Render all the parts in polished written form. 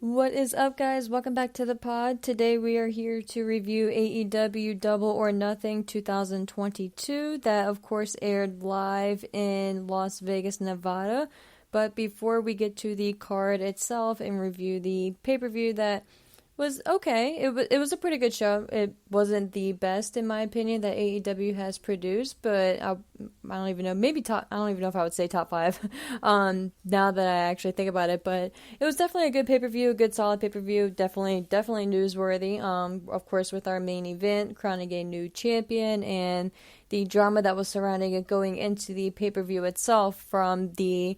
What is up, guys? Welcome back to the pod. Today we are here to review AEW Double or Nothing 2022. That, of course, aired live in Las Vegas, Nevada. But before we get to the card itself and review the pay-per-view that was okay. It was a pretty good show. It wasn't the best in my opinion that AEW has produced, but I don't even know. Maybe top. I don't even know if I would say top five. Now that I actually think about it, but it was definitely a good pay per view, a good solid pay per view. Definitely newsworthy. Of course, with our main event crowning a new champion and the drama that was surrounding it going into the pay per view itself from the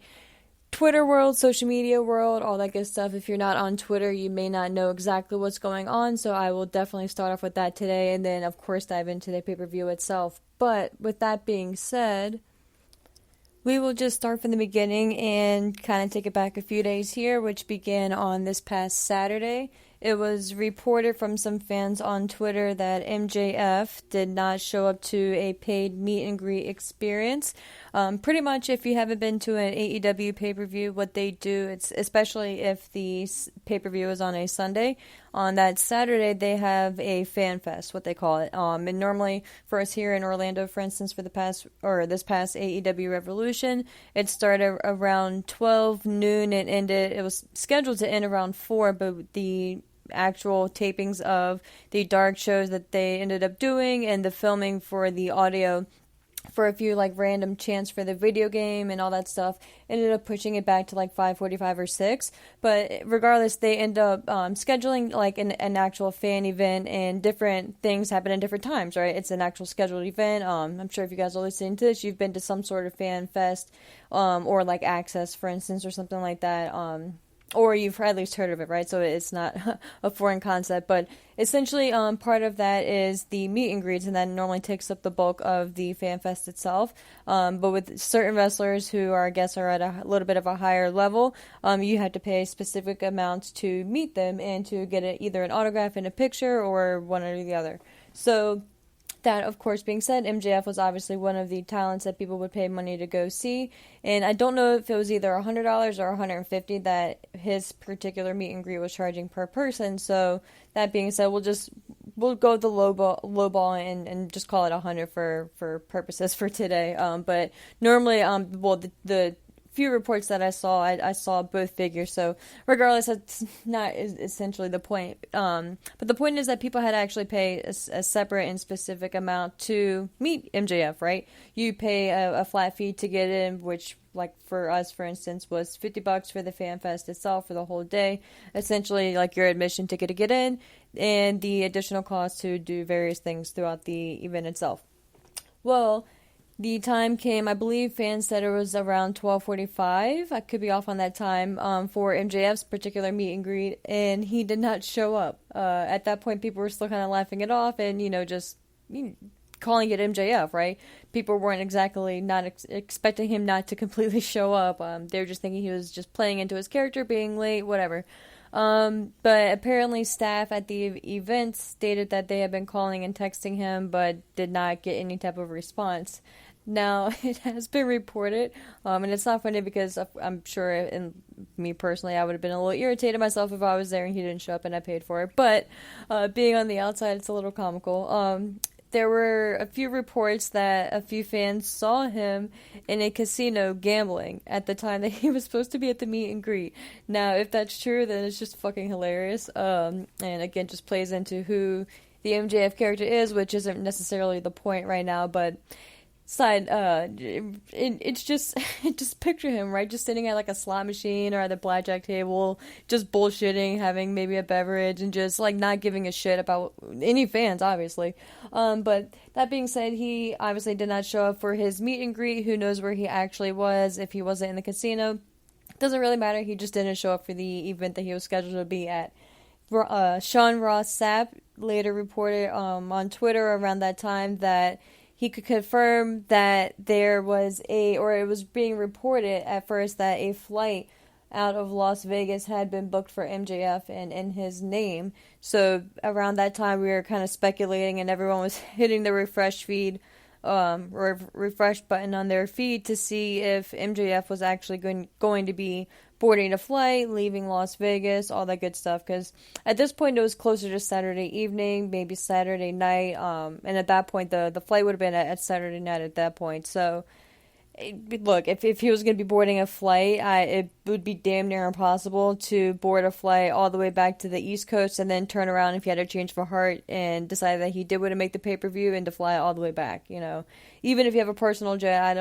Twitter world, social media world, all that good stuff. If you're not on Twitter, you may not know exactly what's going on, so I will definitely start off with that today and then, of course, dive into the pay per view itself. But with that being said, we will just start from the beginning and kind of take it back a few days here, which began on this past Saturday. It was reported from some fans on Twitter that MJF did not show up to a paid meet and greet experience. Pretty much, if you haven't been to an AEW pay-per-view, what they do, it's especially if the pay-per-view is on a Sunday, on that Saturday they have a fan fest, what they call it. And normally for us here in Orlando, for instance, for this past AEW Revolution, it started around 12 noon and ended. It was scheduled to end around 4, but the actual tapings of the dark shows that they ended up doing and the filming for the audio for a few like random chants for the video game and all that stuff ended up pushing it back to like 5:45 or 6. But regardless, they end up scheduling like an actual fan event, and different things happen at different times, right? It's an actual scheduled event. I'm sure if you guys are listening to this, you've been to some sort of fan fest, or like Access, for instance, or something like that. Or you've at least heard of it, right? So it's not a foreign concept, but essentially, part of that is the meet and greets, and that normally takes up the bulk of the fan fest itself. But with certain wrestlers who are, I guess, are at a little bit of a higher level, you have to pay specific amounts to meet them and to get either an autograph and a picture or one or the other. So that, of course, being said, MJF was obviously one of the talents that people would pay money to go see, and I don't know if it was either $100 or $150 that his particular meet and greet was charging per person. So that being said, we'll go with the low ball and just call it 100 for purposes for today. But normally, the few reports that I saw both figures. So regardless, that's not essentially the point. But the point is that people had to actually pay a separate and specific amount to meet MJF, right? You pay a flat fee to get in, which, like for us, for instance, was $50 for the fan fest itself for the whole day. Essentially, like your admission ticket to get in, and the additional cost to do various things throughout the event itself. Well, the time came, I believe fans said it was around 12:45. I could be off on that time, for MJF's particular meet and greet, and he did not show up. At that point, people were still kind of laughing it off and, just calling it MJF, right? People weren't exactly not expecting him not to completely show up. They were just thinking he was just playing into his character, being late, whatever. But apparently staff at the event stated that they had been calling and texting him, but did not get any type of response. Now, it has been reported, and it's not funny because I'm sure, and me personally, I would have been a little irritated myself if I was there and he didn't show up and I paid for it. But being on the outside, it's a little comical. There were a few reports that a few fans saw him in a casino gambling at the time that he was supposed to be at the meet and greet. Now, if that's true, then it's just fucking hilarious. And again, just plays into who the MJF character is, which isn't necessarily the point right now, but it's just just picture him, right, just sitting at like a slot machine or at the blackjack table, just bullshitting, having maybe a beverage, and just like not giving a shit about any fans, obviously. But that being said, he obviously did not show up for his meet and greet. Who knows where he actually was if he wasn't in the casino? Doesn't really matter. He just didn't show up for the event that he was scheduled to be at. Sean Ross Sapp later reported on Twitter around that time that he could confirm that it was being reported at first that a flight out of Las Vegas had been booked for MJF and in his name. So around that time, we were kind of speculating, and everyone was hitting the refresh feed, or refresh button on their feed to see if MJF was actually going to be boarding a flight, leaving Las Vegas, all that good stuff. Because at this point, it was closer to Saturday evening, maybe Saturday night. And at that point, the flight would have been at Saturday night at that point. So, look, if he was going to be boarding a flight, it would be damn near impossible to board a flight all the way back to the East Coast and then turn around if he had a change of heart and decide that he did want to make the pay-per-view and to fly all the way back, Even if you have a personal jet,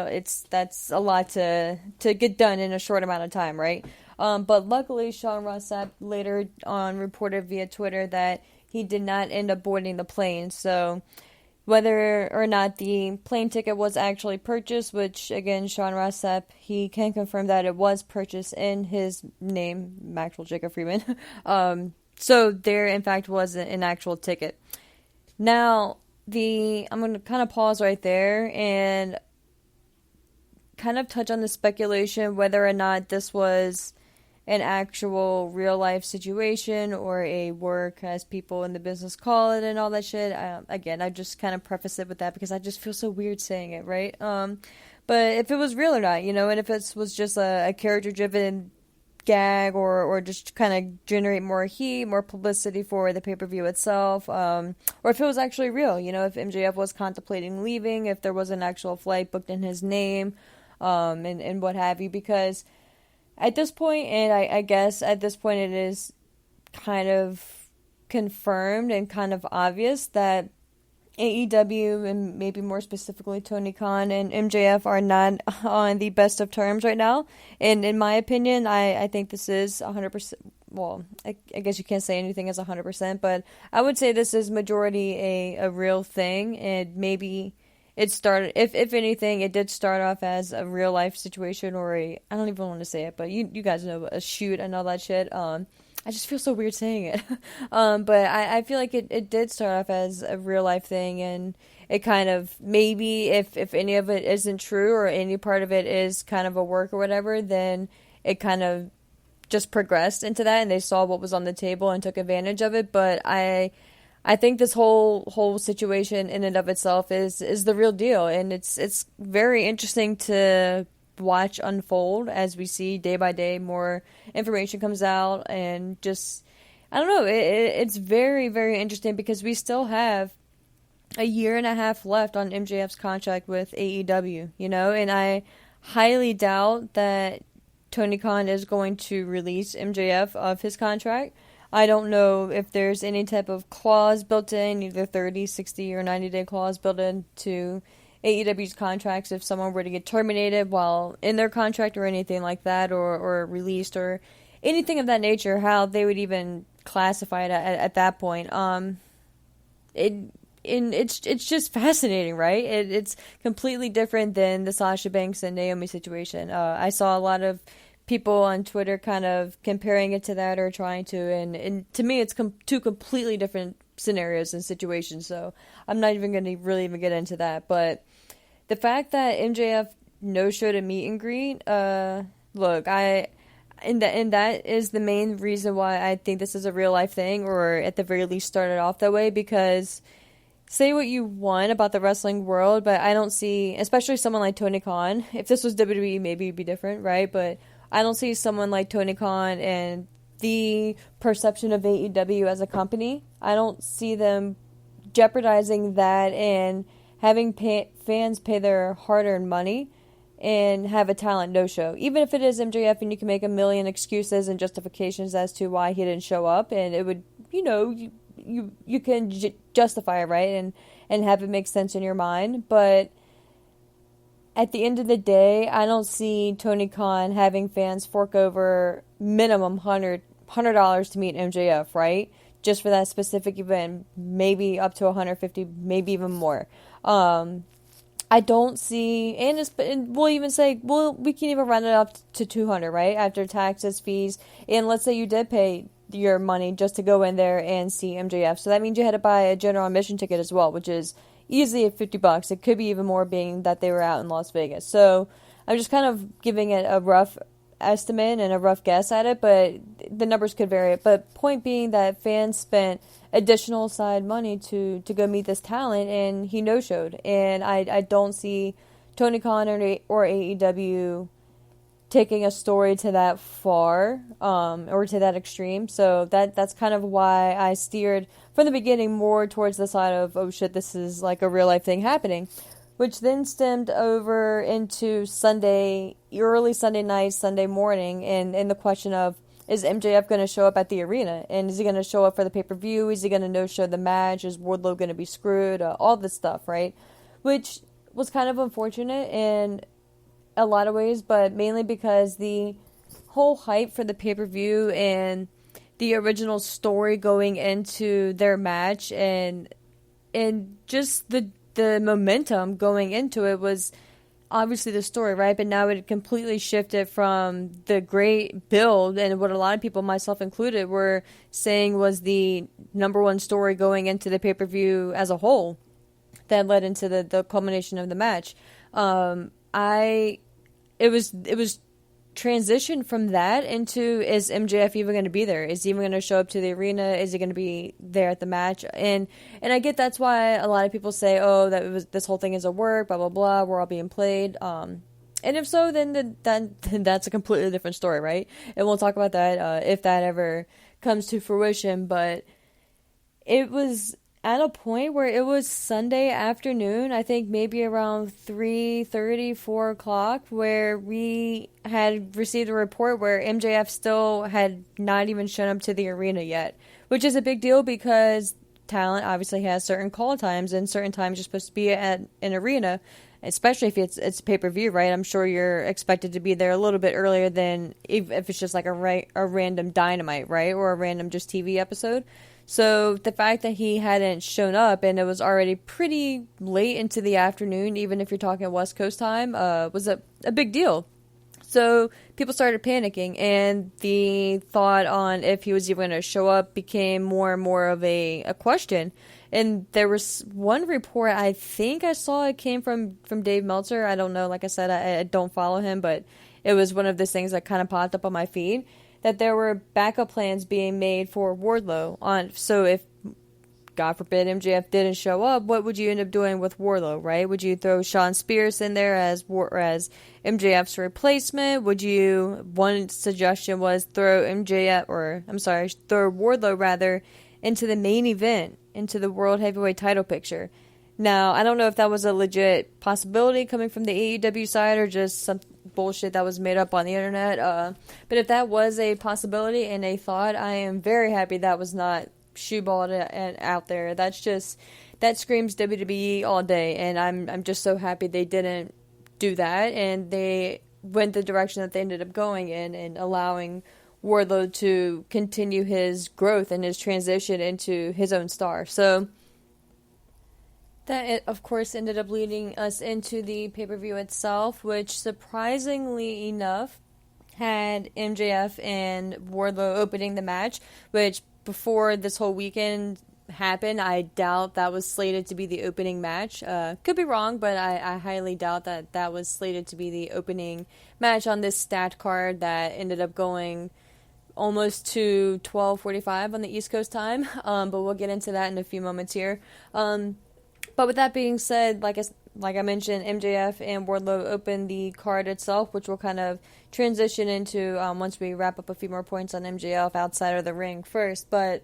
that's a lot to get done in a short amount of time, right? But luckily, Sean Ross Sapp later on reported via Twitter that he did not end up boarding the plane, so whether or not the plane ticket was actually purchased, which, again, Sean Ross Sapp, he can confirm that it was purchased in his name, Maxwell Jacob Freeman. So there, in fact, was an actual ticket. Now, I'm going to kind of pause right there and kind of touch on the speculation whether or not this was an actual real life situation or a work, as people in the business call it, and all that shit. Again, I just kind of preface it with that because I just feel so weird saying it, right? But if it was real or not, and if it was just a character driven gag or just kind of generate more heat, more publicity for the pay-per-view itself, or if it was actually real, if MJF was contemplating leaving, if there was an actual flight booked in his name, and what have you, because at this point, and I guess at this point it is kind of confirmed and kind of obvious that AEW, and maybe more specifically Tony Khan and MJF, are not on the best of terms right now. And in my opinion, I think this is 100%, well, I guess you can't say anything is 100%, but I would say this is majority a real thing, and maybe it started, if anything, it did start off as a real life situation or I don't even want to say it, but you guys know, a shoot and all that shit. I just feel so weird saying it. But I feel like it did start off as a real life thing, and it kind of, maybe if any of it isn't true or any part of it is kind of a work or whatever, then it kind of just progressed into that and they saw what was on the table and took advantage of it. But I think this whole situation in and of itself is the real deal, and it's very interesting to watch unfold as we see day by day more information comes out, and just, I don't know, it's very, very interesting because we still have a year and a half left on MJF's contract with AEW, and I highly doubt that Tony Khan is going to release MJF of his contract. I don't know if there's any type of clause built in, either 30, 60, or 90-day clause built into AEW's contracts if someone were to get terminated while in their contract or anything like that, or released or anything of that nature, how they would even classify it at that point. It's just fascinating, right? It's completely different than the Sasha Banks and Naomi situation. I saw a lot of people on Twitter kind of comparing it to that or trying to, and to me it's two completely different scenarios and situations, so I'm not even going to really even get into that. But the fact that MJF no-showed a meet and greet, look, and that is the main reason why I think this is a real life thing, or at the very least started off that way, because say what you want about the wrestling world, but I don't see, especially someone like Tony Khan, if this was WWE, maybe it'd be different, right? But I don't see someone like Tony Khan and the perception of AEW as a company. I don't see them jeopardizing that and having fans pay their hard-earned money and have a talent no-show. Even if it is MJF and you can make a million excuses and justifications as to why he didn't show up, and it would, you can justify it, right? And have it make sense in your mind. But at the end of the day, I don't see Tony Khan having fans fork over minimum $100 to meet MJF, right? Just for that specific event, maybe up to $150, maybe even more. I don't see, and we'll even say, well, we can even run it up to $200, right? After taxes, fees, and let's say you did pay your money just to go in there and see MJF. So that means you had to buy a general admission ticket as well, which is easily at $50. It could be even more, being that they were out in Las Vegas. So I'm just kind of giving it a rough estimate and a rough guess at it, but the numbers could vary. But point being that fans spent additional side money to go meet this talent, and he no-showed. And I don't see Tony Khan or AEW taking a story to that far, or to that extreme. So that's kind of why I steered from the beginning more towards the side of, oh shit, this is like a real life thing happening, which then stemmed over into Sunday, early Sunday night, Sunday morning, and the question of, is MJF going to show up at the arena? And is he going to show up for the pay-per-view? Is he going to no-show the match? Is Wardlow going to be screwed? All this stuff, right? Which was kind of unfortunate in a lot of ways, but mainly because the whole hype for the pay-per-view and the original story going into their match and just the momentum going into it was obviously the story, right? But now it completely shifted from the great build and what a lot of people, myself included, were saying was the number one story going into the pay-per-view as a whole that led into the culmination of the match. It was transitioned from that into, is MJF even going to be there? Is he even going to show up to the arena? Is he going to be there at the match? And I get that's why a lot of people say, oh, this whole thing is a work, blah blah blah, we're all being played. And if so, then that's a completely different story, right? And we'll talk about that if that ever comes to fruition. But it was at a point where it was Sunday afternoon, I think maybe around 3:30, 4 o'clock, where we had received a report where MJF still had not even shown up to the arena yet, which is a big deal because talent obviously has certain call times, and certain times you're supposed to be at an arena, especially if it's pay-per-view, right? I'm sure you're expected to be there a little bit earlier than if it's just like a random Dynamite, right? Or a random just TV episode. So the fact that he hadn't shown up, and it was already pretty late into the afternoon, even if you're talking West Coast time, was a big deal. So people started panicking, and the thought on if he was even going to show up became more and more of a question. And there was one report, I think I saw it came from Dave Meltzer. I don't know. Like I said, I don't follow him, but it was one of those things that kind of popped up on my feed, that there were backup plans being made for Wardlow. So if, God forbid, MJF didn't show up, what would you end up doing with Wardlow, right? Would you throw Shawn Spears in there as MJF's replacement? One suggestion was throw Wardlow rather into the main event, into the World Heavyweight title picture. Now, I don't know if that was a legit possibility coming from the AEW side or just some bullshit that was made up on the internet. But if that was a possibility and a thought, I am very happy that was not shoeballed out there. That screams WWE all day, and I'm just so happy they didn't do that, and they went the direction that they ended up going in and allowing Wardlow to continue his growth and his transition into his own star. So that, of course, ended up leading us into the pay-per-view itself, which, surprisingly enough, had MJF and Wardlow opening the match, which, before this whole weekend happened, I doubt that was slated to be the opening match. Could be wrong, but I highly doubt that was slated to be the opening match on this stat card that ended up going almost to 12:45 on the East Coast time. But we'll get into that in a few moments here. But with that being said, like I mentioned, MJF and Wardlow opened the card itself, which we'll kind of transition into once we wrap up a few more points on MJF outside of the ring first. But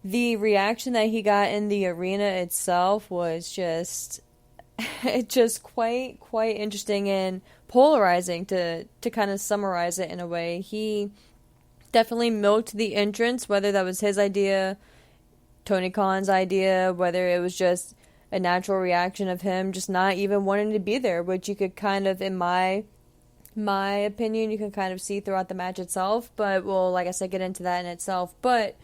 the reaction that he got in the arena itself was just quite interesting and polarizing, to kind of summarize it in a way. He definitely milked the entrance, whether that was his idea, Tony Khan's idea, whether it was just a natural reaction of him just not even wanting to be there, which you could kind of, in my opinion, you can kind of see throughout the match itself. But we'll, like I said, get into that in itself. But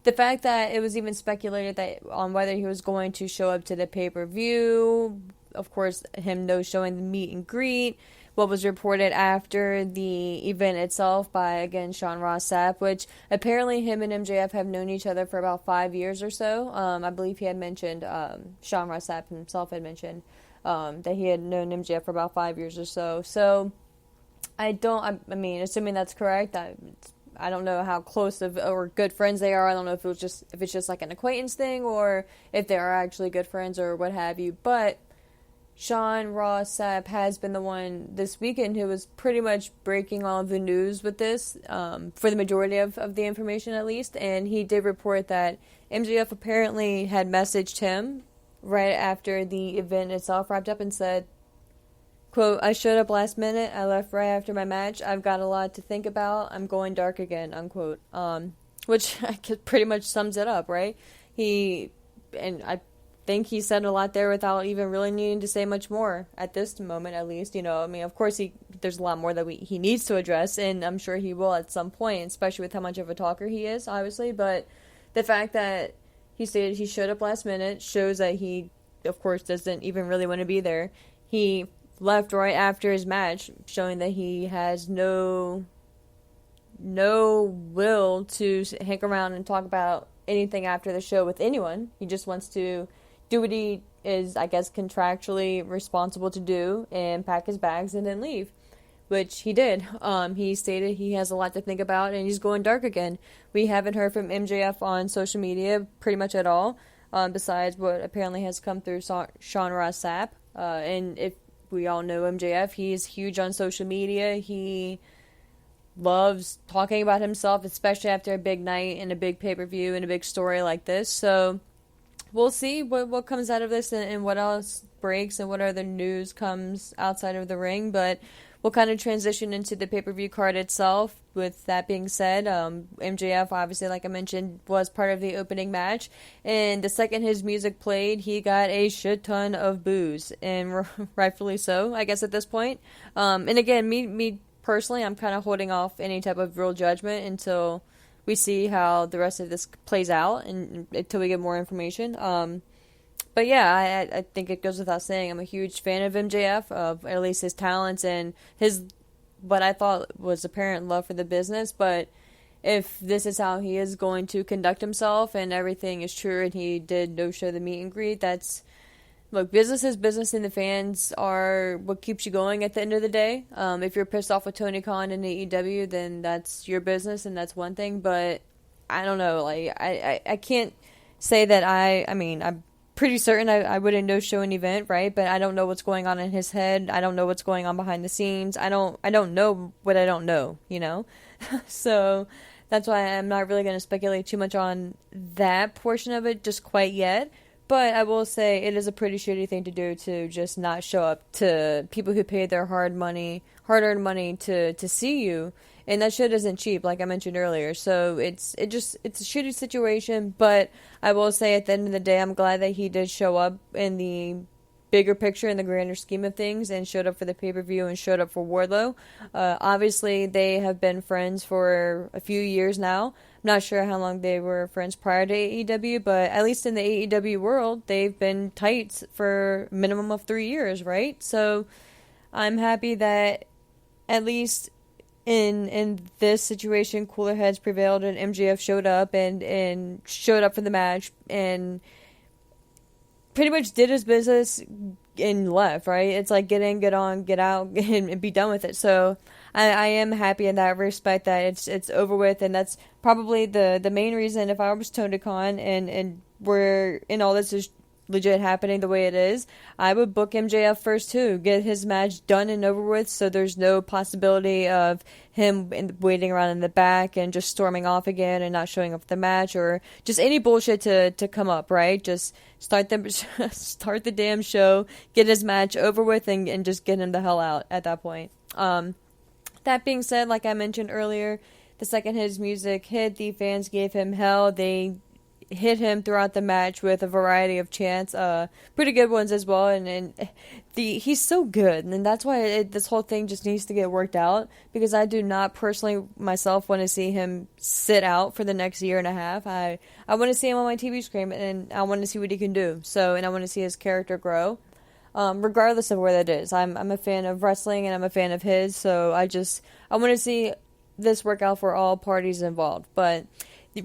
the fact that it was even speculated that on whether he was going to show up to the pay-per-view, of course, him no-showing the meet and greet, what was reported after the event itself by, again, Sean Ross Sapp, which apparently him and MJF have known each other for about 5 years or so. I believe he had mentioned, Sean Ross Sapp himself had mentioned that he had known MJF for about 5 years or so. So I mean, assuming that's correct, I don't know how close or good friends they are. I don't know if it's just like an acquaintance thing or if they are actually good friends or what have you. But Sean Ross Sapp has been the one this weekend who was pretty much breaking all of the news with this, for the majority of the information at least, and he did report that MJF apparently had messaged him right after the event itself wrapped up and said, quote, "I showed up last minute, I left right after my match, I've got a lot to think about, I'm going dark again," unquote. Which I could pretty much sums it up, right? I think he said a lot there without even really needing to say much more at this moment, at least. I mean, of course, there's a lot more that he needs to address, and I'm sure he will at some point, especially with how much of a talker he is, obviously. But the fact that he stated he showed up last minute shows that he, of course, doesn't even really want to be there. He left right after his match, showing that he has no will to hang around and talk about anything after the show with anyone. He just wants to do what he is, I guess, contractually responsible to do and pack his bags and then leave, which he did. He stated he has a lot to think about and he's going dark again. We haven't heard from MJF on social media pretty much at all, besides what apparently has come through Sean Ross Sapp. And if we all know MJF, he is huge on social media. He loves talking about himself, especially after a big night and a big pay-per-view and a big story like this. So we'll see what comes out of this and what else breaks and what other news comes outside of the ring. But we'll kind of transition into the pay-per-view card itself. With that being said, MJF, obviously, like I mentioned, was part of the opening match. And the second his music played, he got a shit ton of boos. And rightfully so, I guess, at this point. And again, me personally, I'm kind of holding off any type of real judgment until we see how the rest of this plays out and until we get more information. But yeah, I think it goes without saying, I'm a huge fan of MJF, of at least his talents and his, what I thought was apparent love for the business. But if this is how he is going to conduct himself and everything is true and he did no-show the meet and greet, look, business is business and the fans are what keeps you going at the end of the day. If you're pissed off with Tony Khan and AEW, then that's your business and that's one thing. But I don't know, like, I can't say that I mean, I'm pretty certain I wouldn't no-show an event, right? But I don't know what's going on in his head. I don't know what's going on behind the scenes. I don't know what I don't know, So that's why I'm not really going to speculate too much on that portion of it just quite yet. But I will say it is a pretty shitty thing to do, to just not show up to people who paid their hard-earned money to see you. And that shit isn't cheap, like I mentioned earlier. So it's a shitty situation. But I will say at the end of the day, I'm glad that he did show up in the bigger picture, in the grander scheme of things, and showed up for the pay-per-view and showed up for Wardlow. Obviously, they have been friends for a few years now. I'm not sure how long they were friends prior to AEW, but at least in the AEW world, they've been tight for a minimum of 3 years, right? So I'm happy that at least in this situation, cooler heads prevailed and MJF showed up and showed up for the match and pretty much did his business and left, right? It's like get in, get on, get out, and be done with it. So I am happy in that respect that it's over with, and that's probably the main reason. If I was Tony Khan and we're in all this is legit happening the way it is, I would book MJF first too, get his match done and over with, so there's no possibility of him waiting around in the back and just storming off again and not showing up for the match or just any bullshit to come up, right? Just start the damn show, get his match over with, and just get him the hell out at that point. That being said, like I mentioned earlier, the second his music hit, the fans gave him hell. They hit him throughout the match with a variety of chants, pretty good ones as well, and he's so good, and that's why this whole thing just needs to get worked out, because I do not personally myself want to see him sit out for the next year and a half. I want to see him on my TV screen, and I want to see what he can do, and I want to see his character grow, regardless of where that is. I'm a fan of wrestling, and I'm a fan of his, so I want to see this work out for all parties involved. But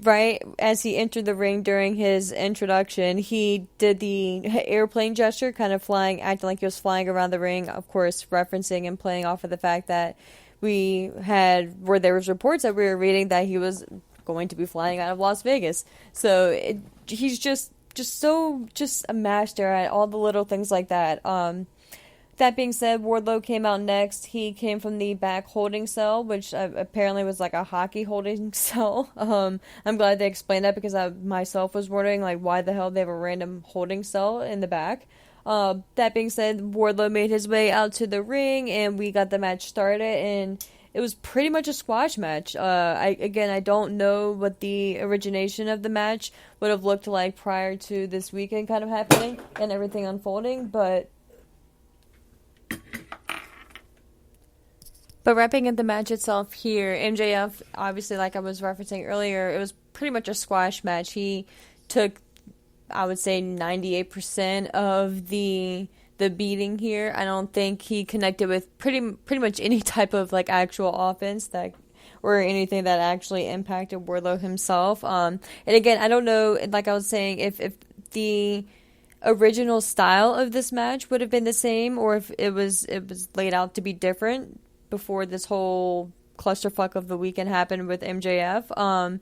right as he entered the ring during his introduction, he did the airplane gesture, kind of flying, acting like he was flying around the ring, of course referencing and playing off of the fact that where there was reports that we were reading that he was going to be flying out of Las Vegas. So he's just a master at all the little things like that. That being said, Wardlow came out next. He came from the back holding cell, which apparently was like a hockey holding cell. I'm glad they explained that because I myself was wondering like why the hell they have a random holding cell in the back. That being said, Wardlow made his way out to the ring, and we got the match started, and it was pretty much a squash match. I don't know what the origination of the match would have looked like prior to this weekend kind of happening and everything unfolding, but wrapping up the match itself here, MJF, obviously, like I was referencing earlier, it was pretty much a squash match. He took, I would say, 98% of the beating here. I don't think he connected with pretty much any type of like actual offense that or anything that actually impacted Wardlow himself. And again, I don't know, like I was saying, if the original style of this match would have been the same or if it was laid out to be different before this whole clusterfuck of the weekend happened with MJF.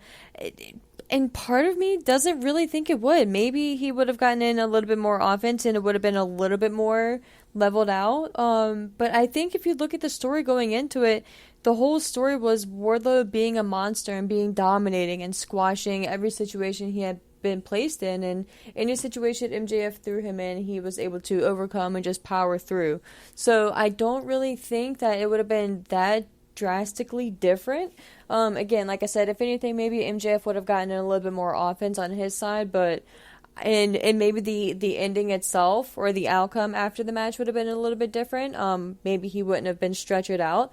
And part of me doesn't really think it would. Maybe he would have gotten in a little bit more offense and it would have been a little bit more leveled out. But I think if you look at the story going into it, the whole story was Wardlow being a monster and being dominating and squashing every situation he had been placed in, and any situation MJF threw him in, he was able to overcome and just power through. So I don't really think that it would have been that drastically different. Again, like I said, if anything, maybe MJF would have gotten a little bit more offense on his side, but and maybe the ending itself or the outcome after the match would have been a little bit different. Maybe he wouldn't have been stretchered out.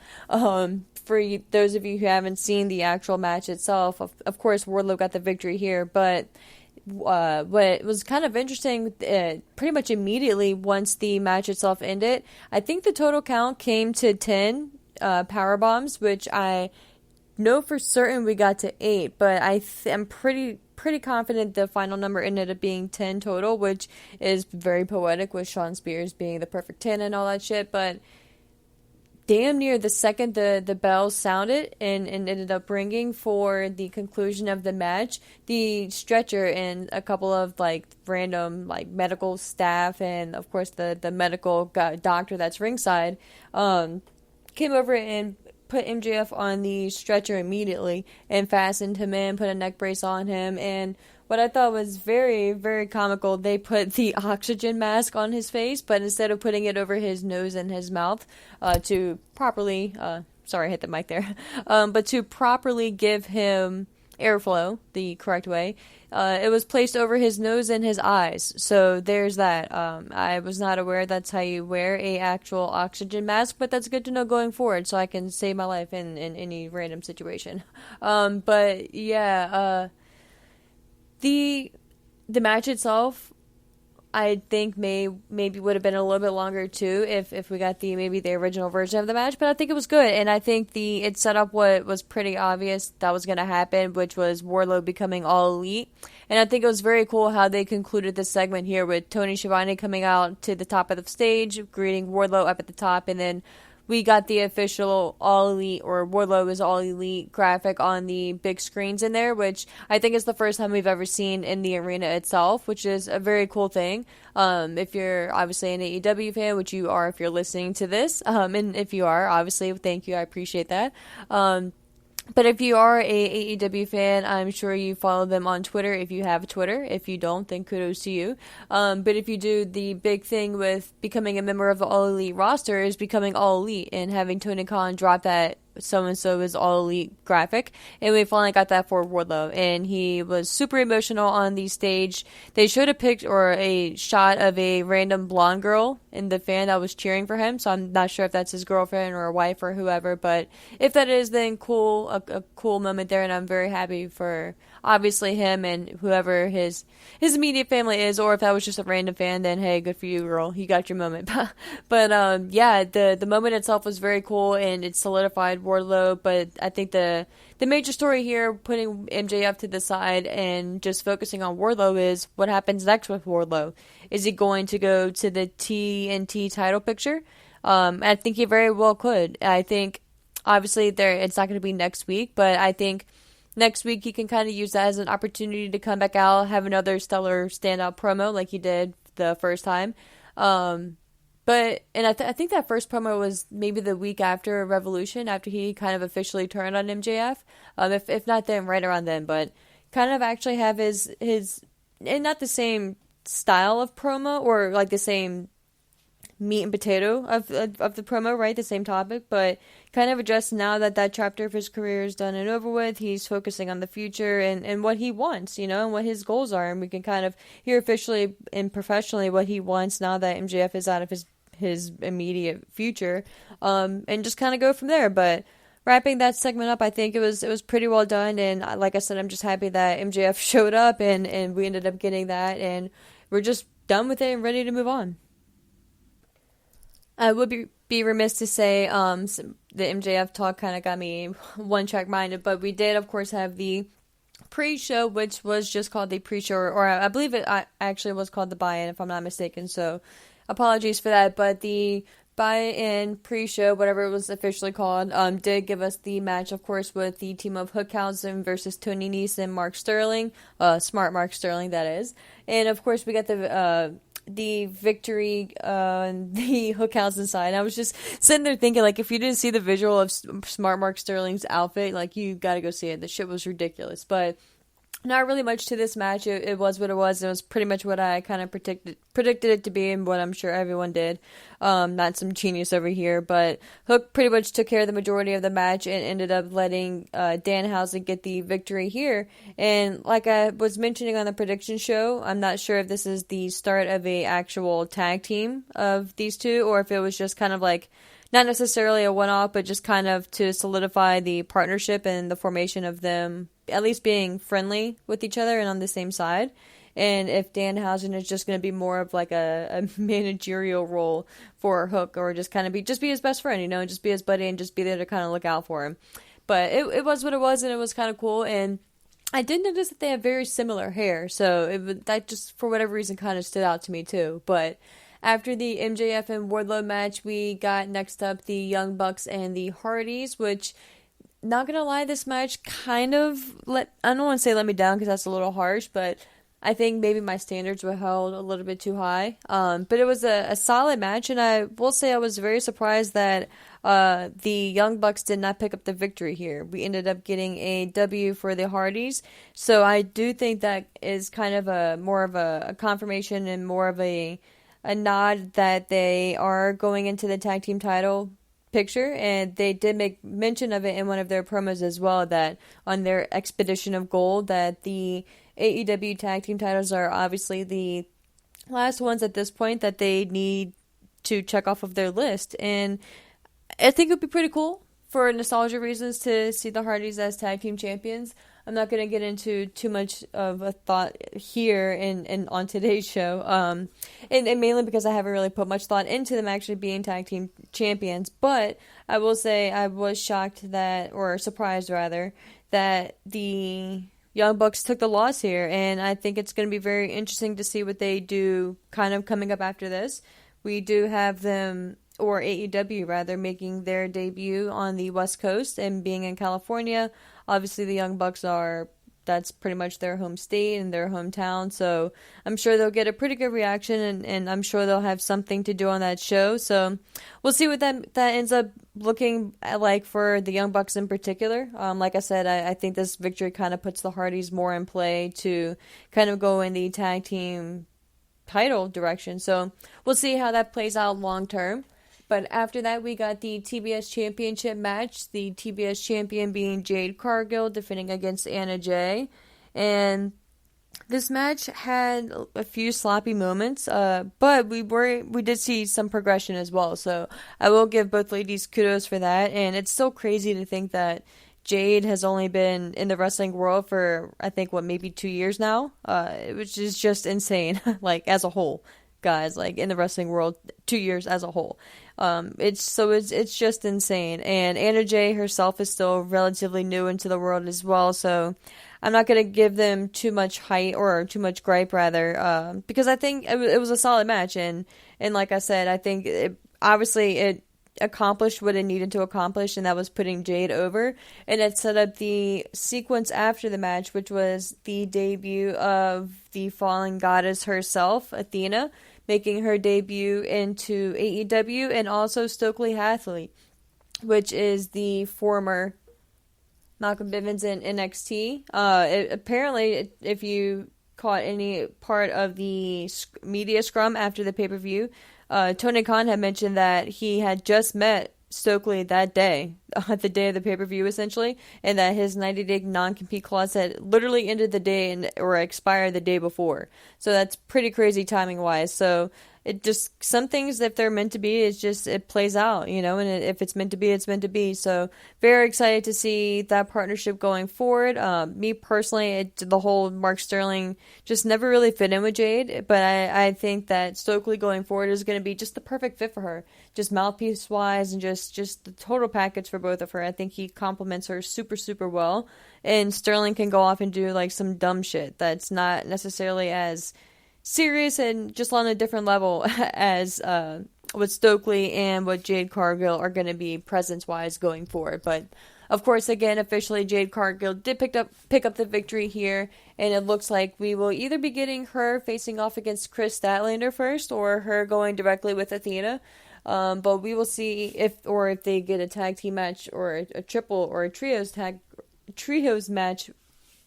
For those of you who haven't seen the actual match itself, of course, Wardlow got the victory here, but what was kind of interesting, pretty much immediately once the match itself ended, I think the total count came to 10 power bombs, which I know for certain we got to 8, but I'm pretty confident the final number ended up being 10 total, which is very poetic with Shawn Spears being the perfect 10 and all that shit, but damn near the second the bells sounded and ended up ringing for the conclusion of the match, the stretcher and a couple of like random like medical staff and of course the medical doctor that's ringside came over and put MJF on the stretcher immediately and fastened him in, put a neck brace on him, and what I thought was very, very comical, they put the oxygen mask on his face, but instead of putting it over his nose and his mouth to properly, sorry, I hit the mic there, but to properly give him airflow the correct way, it was placed over his nose and his eyes. So there's that. I was not aware that's how you wear a actual oxygen mask, but that's good to know going forward so I can save my life in any random situation. But yeah, the match itself, I think maybe would have been a little bit longer too if we got the original version of the match, but I think it was good, and I think it set up what was pretty obvious that was going to happen, which was Wardlow becoming All Elite, and I think it was very cool how they concluded this segment here with Tony Schiavone coming out to the top of the stage, greeting Wardlow up at the top, and then we got the official All Elite or Wardlow is All Elite graphic on the big screens in there, which I think is the first time we've ever seen in the arena itself, which is a very cool thing. If you're obviously an AEW fan, which you are if you're listening to this, and if you are, obviously, thank you, I appreciate that. But if you are a AEW fan, I'm sure you follow them on Twitter if you have Twitter. If you don't, then kudos to you. But if you do, the big thing with becoming a member of the All Elite roster is becoming All Elite and having Tony Khan drop that so-and-so is All Elite graphic. And we finally got that for Wardlow. And he was super emotional on the stage. They showed a pic or a shot of a random blonde girl in the fan that was cheering for him. So I'm not sure if that's his girlfriend or a wife or whoever. But if that is, then cool. A cool moment there. And I'm very happy for obviously him and whoever his immediate family is. Or if that was just a random fan, then hey, good for you, girl. You got your moment. But yeah, the moment itself was very cool and it solidified Wardlow, but I think the major story here, putting MJF to the side and just focusing on Wardlow, is what happens next with Wardlow. Is he going to go to the TNT title picture? I think he very well could. I think obviously it's not going to be next week, but I think next week he can kind of use that as an opportunity to come back out, have another stellar standout promo like he did the first time. And I think that first promo was maybe the week after Revolution, after he kind of officially turned on MJF. If not then, right around then, but kind of actually have his and not the same style of promo or like the same meat and potato of the promo, right? The same topic, but kind of addressed now that that chapter of his career is done and over with. He's focusing on the future and what he wants, and what his goals are. And we can kind of hear officially and professionally what he wants now that MJF is out of his immediate future, and just kind of go from there. But wrapping that segment up, I think it was pretty well done. And like I said, I'm just happy that MJF showed up and we ended up getting that. And we're just done with it and ready to move on. I would be remiss to say the MJF talk kind of got me one-track minded, but we did, of course, have the pre-show, which was just called the pre-show, or I believe it actually was called the buy-in, if I'm not mistaken, so apologies for that, but the buy-in pre-show, whatever it was officially called, did give us the match, of course, with the team of Hookhausen versus Tony Nese and Mark Sterling, smart Mark Sterling, that is, and of course, we got the victory on the Hookhausen side. I was just sitting there thinking, like, if you didn't see the visual of Smart Mark Sterling's outfit, like, you gotta go see it. The shit was ridiculous. But not really much to this match. It was what it was. It was pretty much what I kind of predicted it to be, and what I'm sure everyone did. Not some genius over here, but Hook pretty much took care of the majority of the match and ended up letting Danhausen get the victory here. And like I was mentioning on the prediction show, I'm not sure if this is the start of a actual tag team of these two, or if it was just kind of like not necessarily a one-off, but just kind of to solidify the partnership and the formation of them at least being friendly with each other and on the same side. And if Danhausen is just going to be more of like a managerial role for Hook, or just kind of be his best friend, and just be his buddy and just be there to kind of look out for him. But it was what it was, and it was kind of cool. And I did notice that they have very similar hair, so that just for whatever reason kind of stood out to me too. But after the MJF and Wardlow match, we got next up the Young Bucks and the Hardys, which, not gonna lie, this match kind of I don't want to say let me down because that's a little harsh, but I think maybe my standards were held a little bit too high. But it was a solid match, and I will say I was very surprised that the Young Bucks did not pick up the victory here. We ended up getting a W for the Hardys, so I do think that is kind of more of a confirmation and more of a nod that they are going into the tag team title picture, and they did make mention of it in one of their promos as well, that on their expedition of gold, that the AEW tag team titles are obviously the last ones at this point that they need to check off of their list. And I think it would be pretty cool for nostalgia reasons to see the Hardys as tag team champions. I'm not going to get into too much of a thought here and on today's show, and mainly because I haven't really put much thought into them actually being tag team champions, but I will say I was shocked or surprised rather, that the Young Bucks took the loss here, and I think it's going to be very interesting to see what they do kind of coming up after this. We do have them, or AEW rather, making their debut on the West Coast and being in California. Obviously, the Young Bucks that's pretty much their home state and their hometown, so I'm sure they'll get a pretty good reaction, and I'm sure they'll have something to do on that show. So we'll see what that ends up looking like for the Young Bucks in particular. Like I said, I think this victory kind of puts the Hardys more in play to kind of go in the tag team title direction. So we'll see how that plays out long term. But after that, we got the TBS Championship match. The TBS champion being Jade Cargill defending against Anna Jay. And this match had a few sloppy moments, but we did see some progression as well. So I will give both ladies kudos for that. And it's still crazy to think that Jade has only been in the wrestling world for, I think, maybe 2 years now, which is just insane, like, as a whole. Guys, like, in the wrestling world, 2 years as a whole. It's just insane. And Anna Jay herself is still relatively new into the world as well, so I'm not going to give them too much height, or too much gripe rather, because I think it was a solid match, and like I said, I think it accomplished what it needed to accomplish, and that was putting Jade over. And it set up the sequence after the match, which was the debut of the fallen goddess herself, Athena, making her debut into AEW, and also Stokely Hathaway, which is the former Malcolm Bivens in NXT. Apparently, if you caught any part of the media scrum after the pay-per-view, Tony Khan had mentioned that he had just met Stokely that day, the day of the pay-per-view essentially, and that his 90-day non-compete clause had literally ended the day or expired the day before. So that's pretty crazy timing-wise. So it just, some things, if they're meant to be, it plays out, and if it's meant to be, it's meant to be. So very excited to see that partnership going forward. Me personally, the whole Mark Sterling just never really fit in with Jade, but I think that Stokely going forward is going to be just the perfect fit for her, just mouthpiece wise, and just the total package for both of her. I think he complements her super, super well, and Sterling can go off and do like some dumb shit that's not necessarily as serious and just on a different level as what Stokely and what Jade Cargill are going to be presence-wise going forward. But of course, again, officially Jade Cargill did pick up the victory here, and it looks like we will either be getting her facing off against Chris Statlander first, or her going directly with Athena. But we will see if they get a tag team match, or a triple or a trios match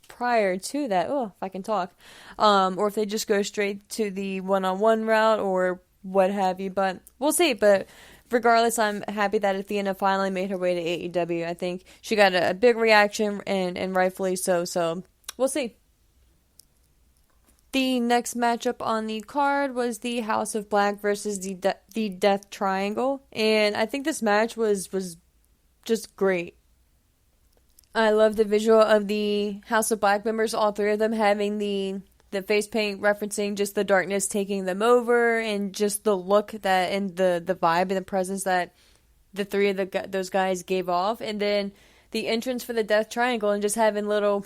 prior to that. Oh, if I can talk. Or if they just go straight to the one-on-one route or what have you. But we'll see. But regardless, I'm happy that Athena finally made her way to AEW. I think she got a big reaction, and rightfully so. So we'll see. The next matchup on the card was the House of Black versus the Death Triangle. And I think this match was just great. I love the visual of the House of Black members, all three of them having the face paint referencing just the darkness taking them over, and just the look that, and the vibe and the presence that the three of those guys gave off. And then the entrance for the Death Triangle, and just having little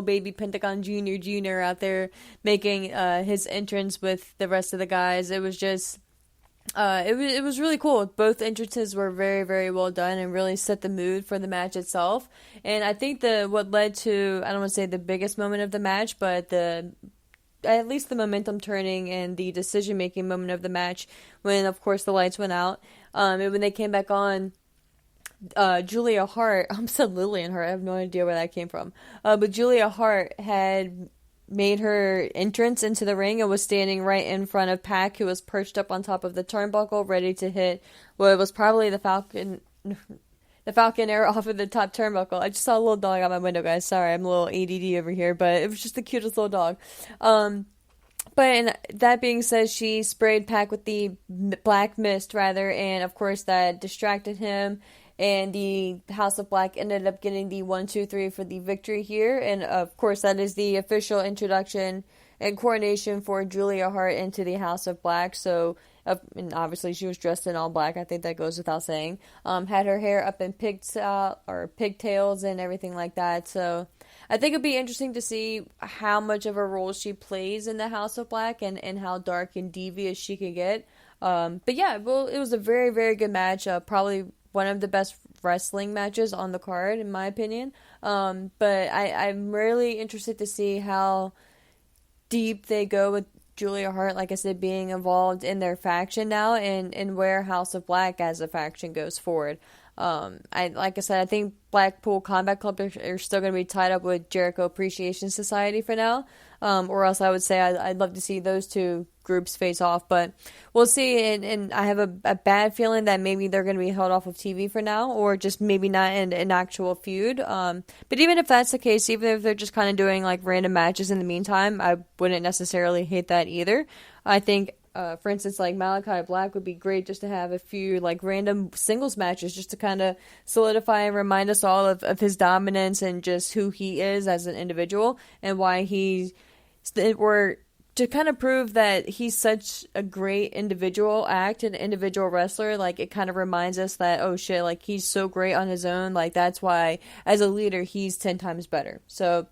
baby Pentagon Jr. out there making his entrance with the rest of the guys. It was just it was really cool. Both entrances were very, very well done and really set the mood for the match itself. And I think what led to, I don't want to say the biggest moment of the match, but at least the momentum turning and the decision making moment of the match, when of course the lights went out, and when they came back on, Julia Hart, I'm still Lillian Hart, I have no idea where that came from, but Julia Hart had made her entrance into the ring and was standing right in front of Pac, who was perched up on top of the turnbuckle, ready to hit what was probably the Falcon arrow off of the top turnbuckle. I just saw a little dog out my window, guys. Sorry, I'm a little ADD over here, but it was just the cutest little dog. But that being said, she sprayed Pac with the black mist, rather, and of course that distracted him. And the House of Black ended up getting the 1-2-3 for the victory here. And of course, that is the official introduction and coronation for Julia Hart into the House of Black. So, and obviously she was dressed in all black. I think that goes without saying. Had her hair up in pigtails and everything like that. So I think it'd be interesting to see how much of a role she plays in the House of Black, and how dark and devious she could get. But yeah, well, it was a very, very good match. Probably one of the best wrestling matches on the card, in my opinion. But I'm really interested to see how deep they go with Julia Hart, like I said, being involved in their faction now, and where House of Black as a faction goes forward. I think Blackpool Combat Club are still going to be tied up with Jericho Appreciation Society for now. Or else I would say I'd love to see those two groups face off, but we'll see. And I have a bad feeling that maybe they're going to be held off of TV for now, or just maybe not in an actual feud. But even if that's the case, even if they're just kind of doing like random matches in the meantime, I wouldn't necessarily hate that either. I think, for instance, like Malachi Black would be great just to have a few like random singles matches, just to kind of solidify and remind us all of his dominance and just who he is as an individual, and why or to kind of prove that he's such a great individual and individual wrestler. Like, it kind of reminds us that, oh shit, like he's so great on his own, like that's why as a leader he's 10 times better. So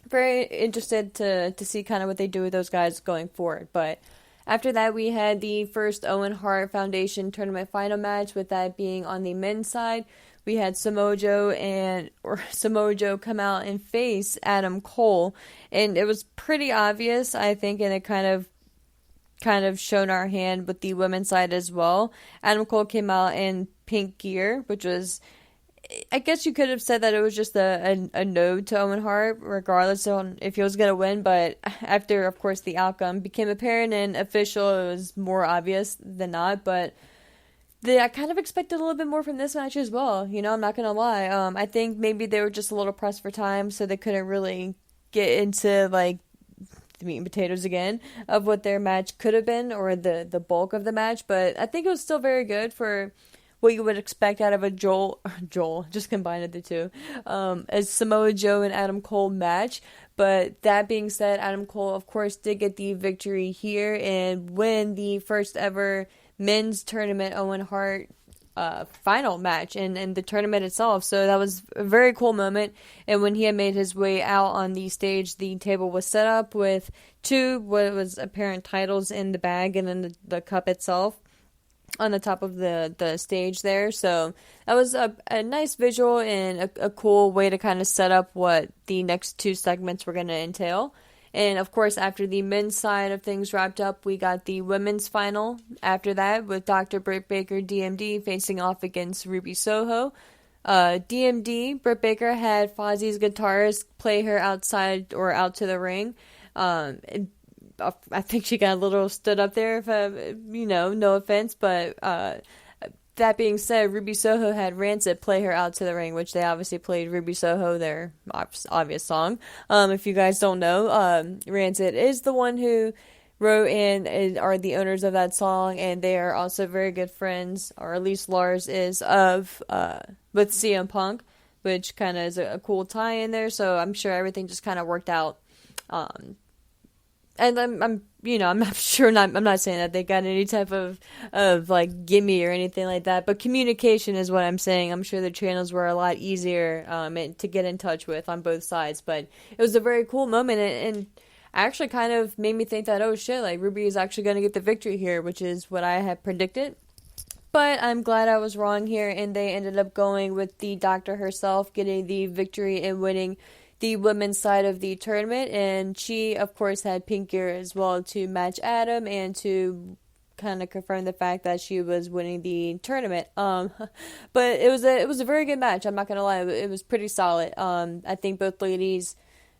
very interested to see kind of what they do with those guys going forward. But after that, we had the first Owen Hart Foundation tournament final match, with that being on the men's side. We had Samoa Joe come out and face Adam Cole, and it was pretty obvious, I think, and it kind of kind of shown our hand with the women's side as well. Adam Cole came out in pink gear, which was, I guess you could have said that it was just a nod to Owen Hart, regardless on if he was going to win. But after, of course, the outcome became apparent and official, it was more obvious than not. But I kind of expected a little bit more from this match as well. You know, I'm not going to lie. I think maybe they were just a little pressed for time, so they couldn't really get into, like, the meat and potatoes again of what their match could have been, or the bulk of the match. But I think it was still very good for what you would expect out of a Joel, just combined the two, a Samoa Joe and Adam Cole match. But that being said, Adam Cole, of course, did get the victory here and win the first ever men's tournament Owen Hart final match and the tournament itself. So that was a very cool moment. And when he had made his way out on the stage, the table was set up with two what was apparent titles in the bag, and then the cup itself on the top of the stage there. So that was a nice visual and a cool way to kind of set up what the next two segments were going to entail. And of course, after the men's side of things wrapped up, we got the women's final after that with Dr. Britt Baker, DMD, facing off against Ruby Soho. DMD, Britt Baker, had Fozzie's guitarist play her outside or out to the ring. I think she got a little stood up there, if no offense, but that being said, Ruby Soho had Rancid play her out to the ring, which they obviously played Ruby Soho, their obvious song. If you guys don't know, Rancid is the one who wrote and are the owners of that song, and they are also very good friends, or at least Lars is, with CM Punk, which kind of is a cool tie in there. So I'm sure everything just kind of worked out. And I'm not sure, I'm not saying that they got any type of like gimme or anything like that, but communication is what I'm saying. I'm sure the channels were a lot easier to get in touch with on both sides, but it was a very cool moment, and actually kind of made me think that, oh shit, like Ruby is actually going to get the victory here, which is what I had predicted. But I'm glad I was wrong here, and they ended up going with the doctor herself getting the victory and winning the women's side of the tournament, and she, of course, had pink gear as well to match Adam and to kind of confirm the fact that she was winning the tournament. But it was a very good match. I'm not gonna lie, it was pretty solid. I think both ladies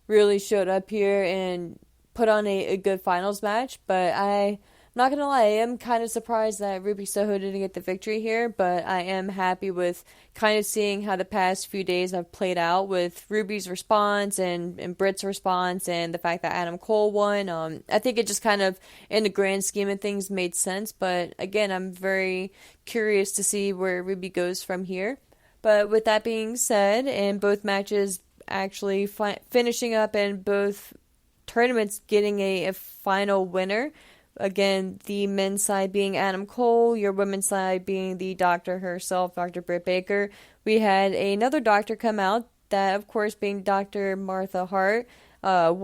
really showed up here and put on a good finals match. But I'm not gonna lie, I am kind of surprised that Ruby Soho didn't get the victory here, but I am happy with kind of seeing how the past few days have played out with Ruby's response and Britt's response and the fact that Adam Cole won. I think it just kind of, in the grand scheme of things, made sense, but again, I'm very curious to see where Ruby goes from here. But with that being said, and both matches actually finishing up and both tournaments getting a final winner, again, the men's side being Adam Cole, your women's side being the doctor herself, Dr. Britt Baker. We had another doctor come out, that of course being Dr. Martha Hart.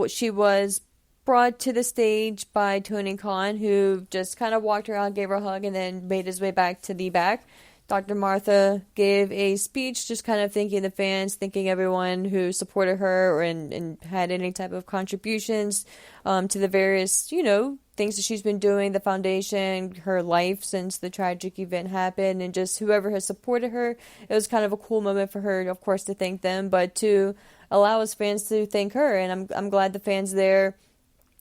She was brought to the stage by Tony Khan, who just kind of walked her out, gave her a hug, and then made his way back to the back. Dr. Martha gave a speech just kind of thanking the fans, thanking everyone who supported her and had any type of contributions to the various, things that she's been doing, the foundation, her life since the tragic event happened, and just whoever has supported her. It was kind of a cool moment for her, of course, to thank them, but to allow us fans to thank her. And I'm glad the fans there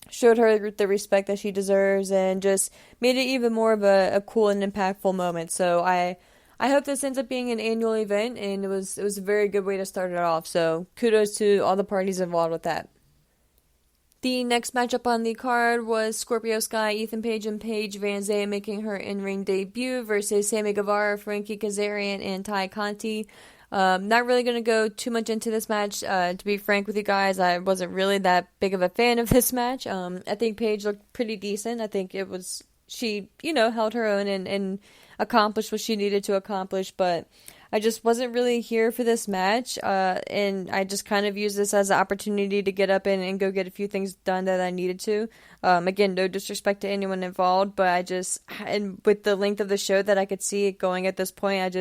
showed her the respect that she deserves and just made it even more of a cool and impactful moment. So I hope this ends up being an annual event, and it was a very good way to start it off. So kudos to all the parties involved with that. The next matchup on the card was Scorpio Sky, Ethan Page, and Paige Van Zant making her in-ring debut versus Sammy Guevara, Frankie Kazarian, and Ty Conti. Not really going to go too much into this match. To be frank with you guys, I wasn't really that big of a fan of this match. I think Paige looked pretty decent. I think she held her own and accomplished what she needed to accomplish, but I just wasn't really here for this match, and I just kind of used this as an opportunity to get up and go get a few things done that I needed to. Again, no disrespect to anyone involved, but and with the length of the show that I could see it going at this point,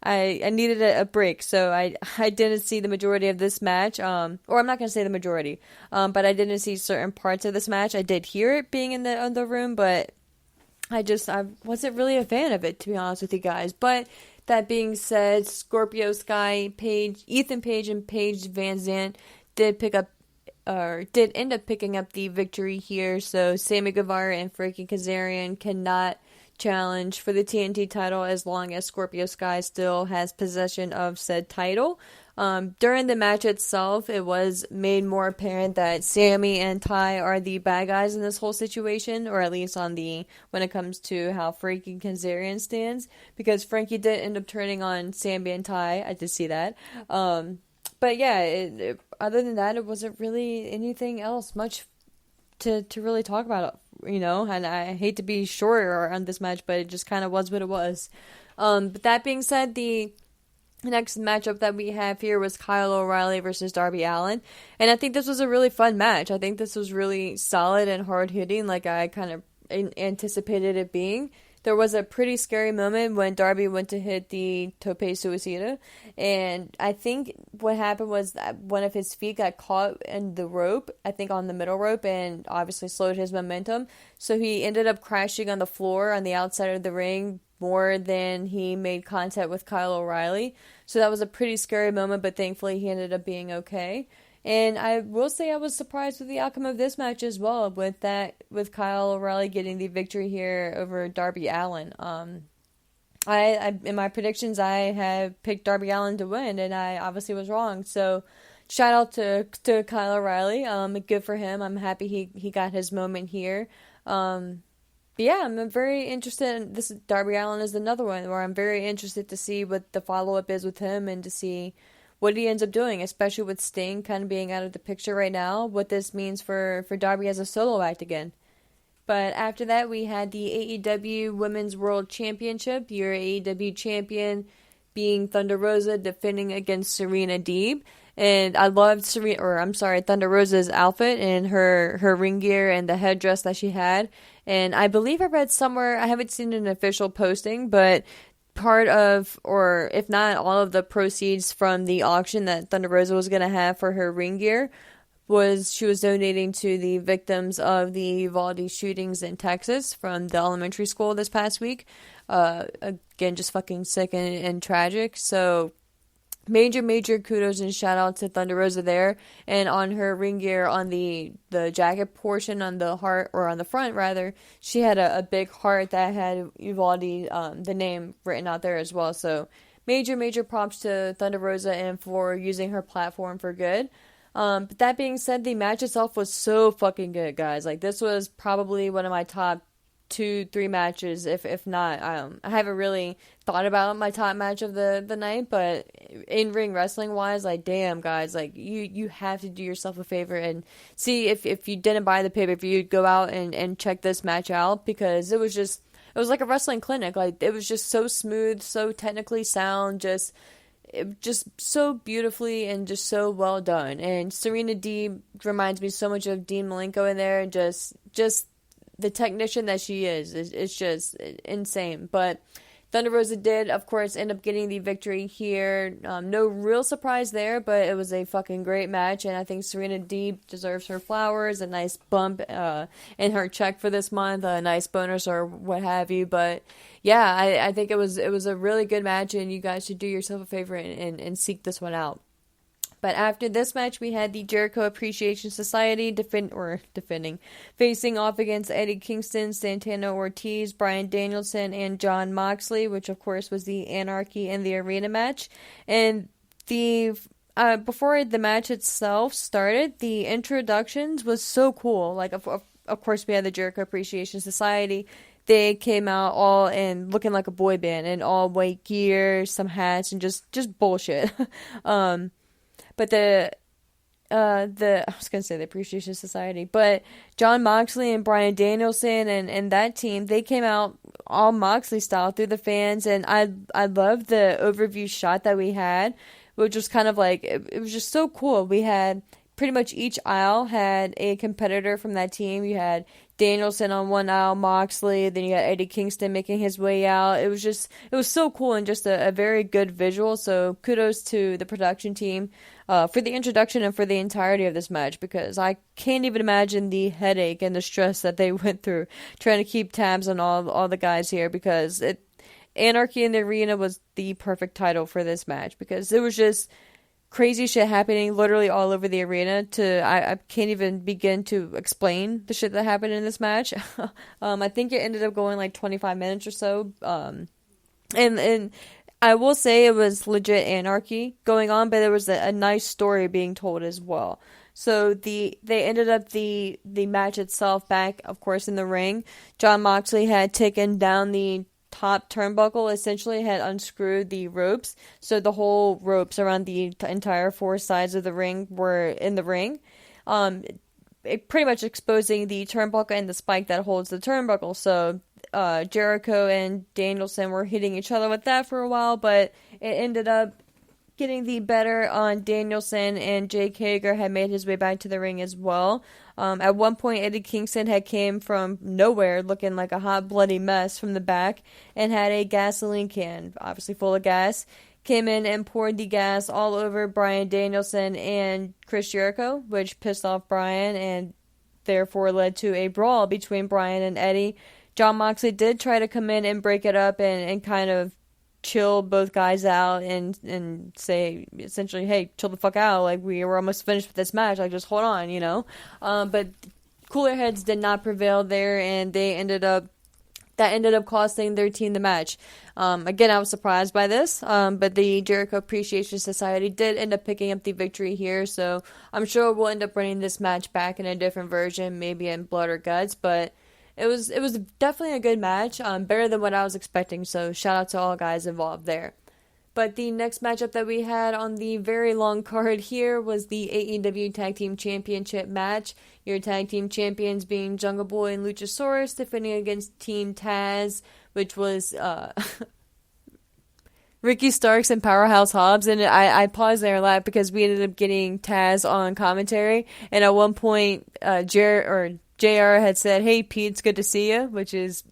I needed a break, so I didn't see the majority of this match. Or I'm not gonna say the majority, but I didn't see certain parts of this match. I did hear it being in the room, but I wasn't really a fan of it, to be honest with you guys. But that being said, Scorpio Sky, Ethan Page, and Paige Van Zandt did end up picking up the victory here. So Sammy Guevara and freaking Kazarian cannot challenge for the TNT title as long as Scorpio Sky still has possession of said title. During the match itself, it was made more apparent that Sammy and Ty are the bad guys in this whole situation, or at least when it comes to how Frankie Kazarian stands, because Frankie did end up turning on Sammy and Ty. I did see that. But yeah, other than that, it wasn't really anything else much to really talk about, and I hate to be shorter on this match, but it just kind of was what it was. But that being said, the next matchup that we have here was Kyle O'Reilly versus Darby Allin, and I think this was a really fun match. I think this was really solid and hard-hitting, like I kind of anticipated it being. There was a pretty scary moment when Darby went to hit the Tope Suicida, and I think what happened was that one of his feet got caught in the rope, I think on the middle rope, and obviously slowed his momentum, so he ended up crashing on the floor on the outside of the ring more than he made contact with Kyle O'Reilly. So that was a pretty scary moment, but thankfully he ended up being okay. And I will say I was surprised with the outcome of this match as well, with Kyle O'Reilly getting the victory here over Darby Allin. I in my predictions I had picked Darby Allin to win, and I obviously was wrong. So shout out to Kyle O'Reilly. Good for him. I'm happy he got his moment here. But yeah, I'm very interested. This Darby Allin is another one where I'm very interested to see what the follow-up is with him and to see what he ends up doing, especially with Sting kind of being out of the picture right now, what this means for Darby as a solo act again. But after that, we had the AEW Women's World Championship, your AEW champion being Thunder Rosa defending against Serena Deeb. And I loved Thunder Rosa's outfit and her ring gear and the headdress that she had. And I believe I read somewhere, I haven't seen an official posting, but part of, or if not all of the proceeds from the auction that Thunder Rosa was going to have for her ring gear she was donating to the victims of the Uvalde shootings in Texas from the elementary school this past week. Again, just fucking sick and tragic. So major kudos and shout out to Thunder Rosa there. And on her ring gear, on the jacket portion, on the heart, or on the front rather, she had a big heart that had Uvalde, the name written out there as well. So major props to Thunder Rosa and for using her platform for good. But that being said, the match itself was so fucking good, guys. Like, this was probably one of my top 2-3 matches, if not. I haven't really thought about my top match of the night, but in-ring wrestling wise, like, damn, guys, like, you have to do yourself a favor and see if you didn't buy the pay-per-view, go out and check this match out, because it was like a wrestling clinic. Like, it was just so smooth, so technically sound, just so beautifully and just so well done. And Serena Deeb reminds me so much of Dean Malenko in there, and just the technician that she is. It's just insane. But Thunder Rosa did, of course, end up getting the victory here. No real surprise there, but it was a fucking great match, and I think Serena Deeb deserves her flowers, a nice bump in her check for this month, a nice bonus or what have you. But yeah, I think it was a really good match, and you guys should do yourself a favor and seek this one out. But after this match, we had the Jericho Appreciation Society defending, facing off against Eddie Kingston, Santana Ortiz, Bryan Danielson, and Jon Moxley, which of course was the Anarchy in the Arena match. And before the match itself started, the introductions was so cool. Like, of course, we had the Jericho Appreciation Society. They came out all in looking like a boy band in all white gear, some hats, and just bullshit. But I was going to say the Appreciation Society, but Jon Moxley and Bryan Danielson and that team, they came out all Moxley style through the fans, and I loved the overview shot that we had, which was kind of like, it was just so cool. We had pretty much each aisle had a competitor from that team. You had Danielson on one aisle, Moxley, then you had Eddie Kingston making his way out. It was so cool and just a very good visual. So kudos to the production team for the introduction and for the entirety of this match, because I can't even imagine the headache and the stress that they went through trying to keep tabs on all the guys here, because Anarchy in the Arena was the perfect title for this match, because it was just crazy shit happening literally all over the arena. I can't even begin to explain the shit that happened in this match. I think it ended up going like 25 minutes or so. And I will say it was legit anarchy going on, but there was a nice story being told as well. So they ended up the match itself back, of course, in the ring. Jon Moxley had taken down the top turnbuckle, essentially had unscrewed the ropes, so the whole ropes around the entire four sides of the ring were in the ring, pretty much exposing the turnbuckle and the spike that holds the turnbuckle. So Jericho and Danielson were hitting each other with that for a while, but it ended up getting the better on Danielson, and Jake Hager had made his way back to the ring as well. At one point, Eddie Kingston had came from nowhere looking like a hot, bloody mess from the back and had a gasoline can, obviously full of gas, came in and poured the gas all over Bryan Danielson and Chris Jericho, which pissed off Bryan and therefore led to a brawl between Bryan and Eddie. Jon Moxley did try to come in and break it up and kind of chill both guys out and say essentially, hey, chill the fuck out, like we were almost finished with this match, like just hold on, you know. But cooler heads did not prevail there, and that ended up costing their team the match. Again, I was surprised by this, but the Jericho Appreciation Society did end up picking up the victory here, so I'm sure we'll end up running this match back in a different version, maybe in Blood or Guts, but it was definitely a good match, better than what I was expecting, so shout out to all guys involved there. But the next matchup that we had on the very long card here was the AEW Tag Team Championship match. Your tag team champions being Jungle Boy and Luchasaurus defending against Team Taz, which was Ricky Starks and Powerhouse Hobbs. And I paused there a lot because we ended up getting Taz on commentary, and at one point JR had said, "Hey Pete, it's good to see you," which is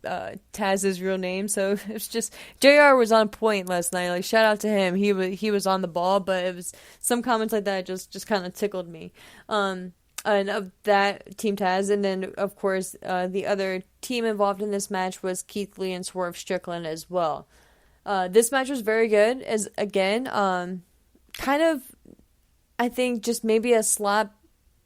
Taz's real name. So it's just JR was on point last night. Like, shout out to him. He was on the ball, but it was some comments like that just kind of tickled me. And of that, Team Taz, and then of course the other team involved in this match was Keith Lee and Swerve Strickland as well. This match was very good. As again, kind of, I think just maybe a slap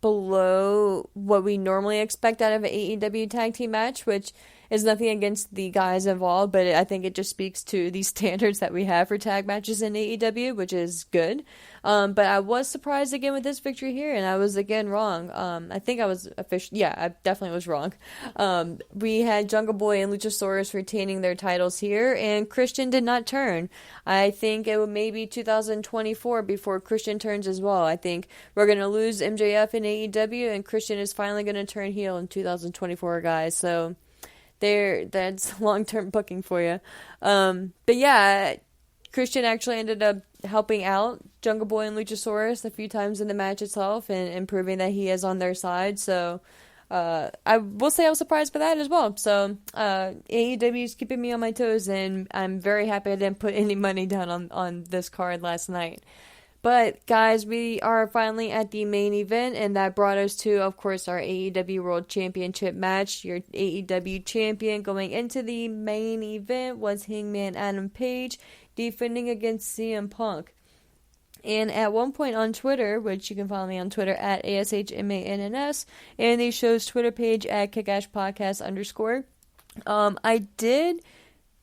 below what we normally expect out of an AEW tag team match, which is nothing against the guys involved, but I think it just speaks to the standards that we have for tag matches in AEW, which is good. But I was surprised again with this victory here, and I was again wrong. I think I was I definitely was wrong. We had Jungle Boy and Luchasaurus retaining their titles here, and Christian did not turn. I think it would maybe 2024 before Christian turns as well. I think we're going to lose MJF in AEW, and Christian is finally going to turn heel in 2024, guys. So that's long-term booking for you. But yeah, Christian actually ended up helping out Jungle Boy and Luchasaurus a few times in the match itself and proving that he is on their side. So I will say I was surprised by that as well. So AEW is keeping me on my toes, and I'm very happy I didn't put any money down on this card last night. But, guys, we are finally at the main event, and that brought us to, of course, our AEW World Championship match. Your AEW champion going into the main event was Hangman Adam Page, defending against CM Punk. And at one point on Twitter, which you can follow me on Twitter at ASHMANNS, and the show's Twitter page at kickashpodcast_,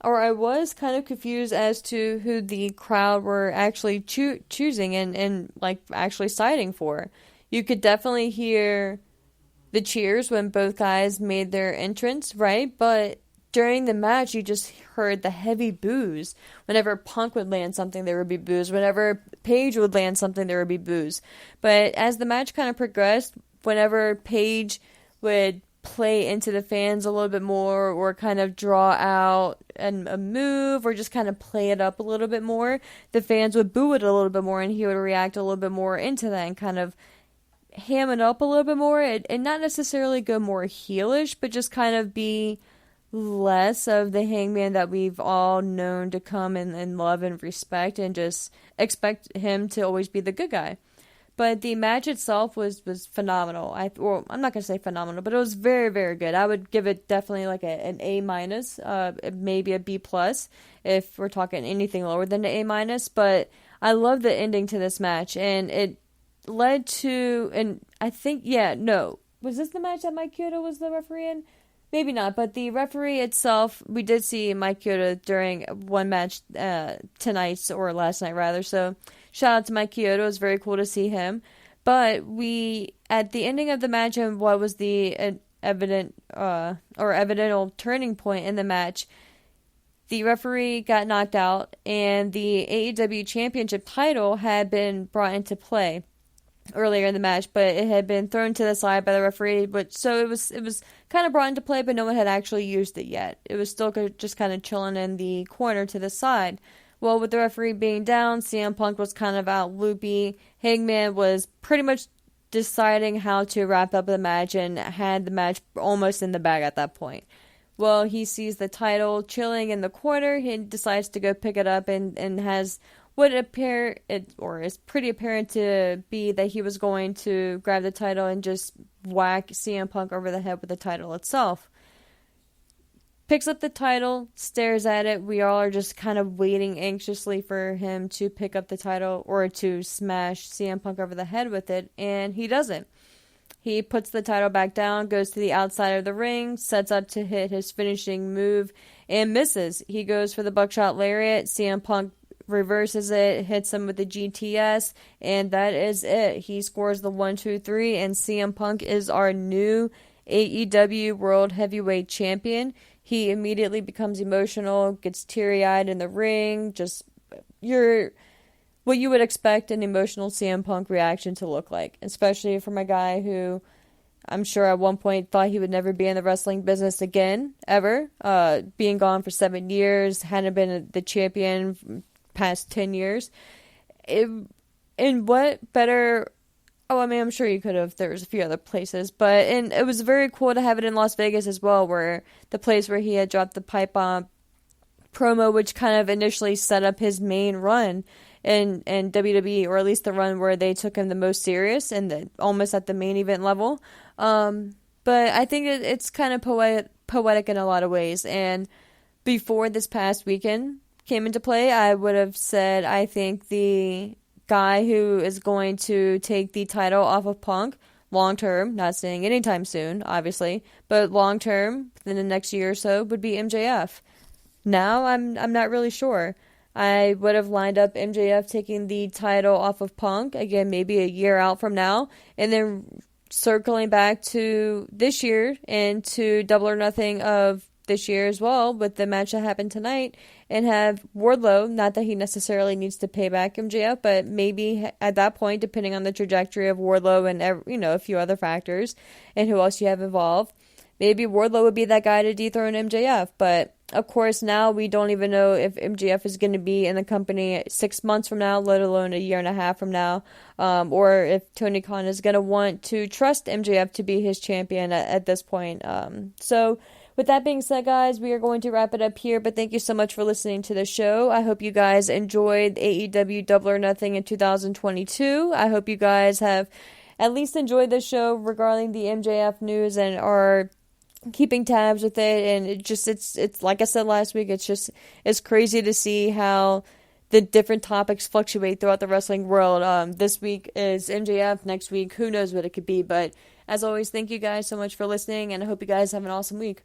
I was kind of confused as to who the crowd were actually choosing and like actually siding for. You could definitely hear the cheers when both guys made their entrance, right? But during the match, you just heard the heavy boos. Whenever Punk would land something, there would be boos. Whenever Page would land something, there would be boos. But as the match kind of progressed, whenever Page would play into the fans a little bit more or kind of draw out a move or just kind of play it up a little bit more, the fans would boo it a little bit more and he would react a little bit more into that and kind of ham it up a little bit more and not necessarily go more heelish, but just kind of be less of the Hangman that we've all known to come and love and respect, and just expect him to always be the good guy. But the match itself was phenomenal. I'm not gonna say phenomenal, but it was very, very good. I would give it definitely like an A minus, maybe a B plus if we're talking anything lower than an A minus. But I love the ending to this match, and it led to, and I think, was this the match that Mike Chioda was the referee in? Maybe not, but the referee itself, we did see Mike Chioda during one match tonight, or last night rather, so shout out to Mike Chioda. It was very cool to see him. But at the ending of the match, and what was the evidential turning point in the match, the referee got knocked out, and the AEW Championship title had been brought into play earlier in the match, but it had been thrown to the side by the referee. So it was kind of brought into play, but no one had actually used it yet. It was still just kind of chilling in the corner to the side. Well, with the referee being down, CM Punk was kind of out loopy. Hangman was pretty much deciding how to wrap up the match and had the match almost in the bag at that point. Well, he sees the title chilling in the corner. He decides to go pick it up and has what is pretty apparent to be that he was going to grab the title and just whack CM Punk over the head with the title itself. Picks up the title, stares at it. We all are just kind of waiting anxiously for him to pick up the title or to smash CM Punk over the head with it, and he doesn't. He puts the title back down, goes to the outside of the ring, sets up to hit his finishing move, and misses. He goes for the buckshot lariat. CM Punk reverses it, hits him with the GTS, and that is it. He scores the 1-2-3, and CM Punk is our new AEW World Heavyweight Champion. He immediately becomes emotional, gets teary-eyed in the ring, just what you would expect an emotional CM Punk reaction to look like, especially from a guy who I'm sure at one point thought he would never be in the wrestling business again, ever. Being gone for 7 years, hadn't been the champion past 10 years. And what better... Oh, I mean, I'm sure you could have. There's a few other places, and it was very cool to have it in Las Vegas as well, where the place where he had dropped the pipe bomb promo, which kind of initially set up his main run in WWE, or at least the run where they took him the most serious and almost at the main event level. But I think it's kind of poetic in a lot of ways. And before this past weekend came into play, I would have said I think the guy who is going to take the title off of Punk long term, not saying anytime soon, obviously, but long term, within the next year or so, would be MJF. Now, I'm not really sure. I would have lined up MJF taking the title off of Punk, again, maybe a year out from now, and then circling back to this year and to Double or Nothing of this year as well, with the match that happened tonight, and have Wardlow, not that he necessarily needs to pay back MJF, but maybe at that point, depending on the trajectory of Wardlow and a few other factors, and who else you have involved, maybe Wardlow would be that guy to dethrone MJF. But of course, now we don't even know if MJF is going to be in the company 6 months from now, let alone a year and a half from now, or if Tony Khan is going to want to trust MJF to be his champion at this point. So with that being said, guys, we are going to wrap it up here, but thank you so much for listening to the show. I hope you guys enjoyed AEW Double or Nothing in 2022. I hope you guys have at least enjoyed the show regarding the MJF news and are keeping tabs with it. And it's like I said last week, it's crazy to see how the different topics fluctuate throughout the wrestling world. This week is MJF, next week, who knows what it could be. But as always, thank you guys so much for listening, and I hope you guys have an awesome week.